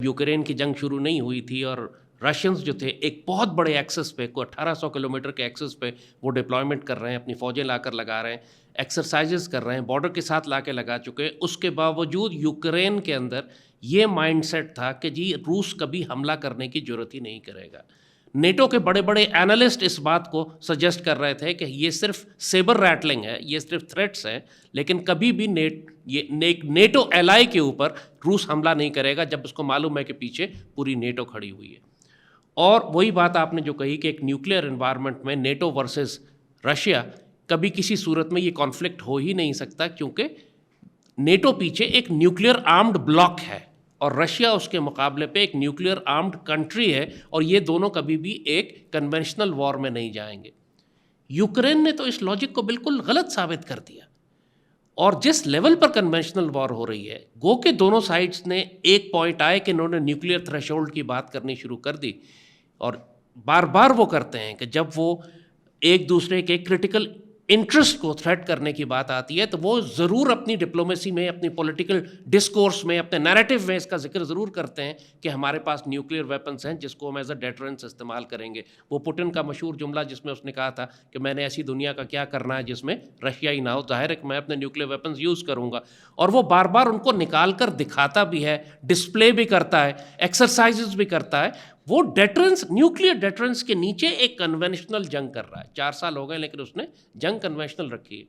Ukraine की जंग शुरू नहीं हुई थी और रशियंस जो थे एक बहुत बड़े एक्सेस पे, को 1800 किलोमीटर के एक्सेस पे वो डिप्लॉयमेंट कर रहे हैं, अपनी फ़ौजें लाकर लगा रहे हैं, एक्सरसाइजेस कर रहे हैं, बॉर्डर के साथ लाके लगा चुके हैं। उसके बावजूद यूक्रेन के अंदर ये माइंडसेट था कि जी रूस कभी हमला करने की ज़रूरत ही नहीं करेगा। नेटो के बड़े-बड़े एनालिस्ट इस बात को सजेस्ट कर रहे थे कि ये सिर्फ सेबर रैटलिंग है, ये सिर्फ थ्रेट्स हैं, लेकिन कभी भी नेटो एलाई के ऊपर रूस हमला नहीं करेगा जब उसको मालूम है कि पीछे पूरी नेटो खड़ी हुई है। और वही बात आपने जो कही कि एक न्यूक्लियर एनवायरनमेंट में नेटो वर्सेस रशिया, कभी किसी सूरत में ये कॉन्फ्लिक्ट हो ही नहीं सकता, क्योंकि नेटो पीछे एक न्यूक्लियर आर्म्ड ब्लॉक है और रशिया उसके मुकाबले पे एक न्यूक्लियर आर्म्ड कंट्री है, और ये दोनों कभी भी एक कन्वेंशनल वॉर में नहीं जाएंगे। यूक्रेन ने तो इस लॉजिक को बिल्कुल गलत साबित कर दिया, और जिस लेवल पर कन्वेंशनल वॉर हो रही है, गो के दोनों साइड्स ने एक पॉइंट आए कि इन्होंने न्यूक्लियर थ्रेशोल्ड की बात करनी शुरू कर दी, और बार बार वो करते हैं कि जब वो एक दूसरे के क्रिटिकल इंटरेस्ट को थ्रेट करने की बात आती है तो वो ज़रूर अपनी डिप्लोमेसी में, अपनी पॉलिटिकल डिस्कोर्स में, अपने नैरेटिव में इसका जिक्र ज़रूर करते हैं कि हमारे पास न्यूक्लियर वेपन्स हैं जिसको हम एज अ डेटरेंस इस्तेमाल करेंगे। वो पुतिन का मशहूर जुमला जिसमें उसने कहा था कि मैंने ऐसी दुनिया का क्या करना है जिसमें रशिया ही ना हो, जाहिर है कि मैं अपने न्यूक्लियर वेपन्स यूज़ करूँगा। और वो बार बार उनको निकाल कर दिखाता भी है, डिस्प्ले भी करता है, एक्सरसाइजेज भी करता है। वो डेटरेंस, न्यूक्लियर डेटरेंस के नीचे एक कन्वेंशनल जंग कर रहा है। 4 साल हो गए लेकिन उसने जंग कन्वेंशनल रखी है।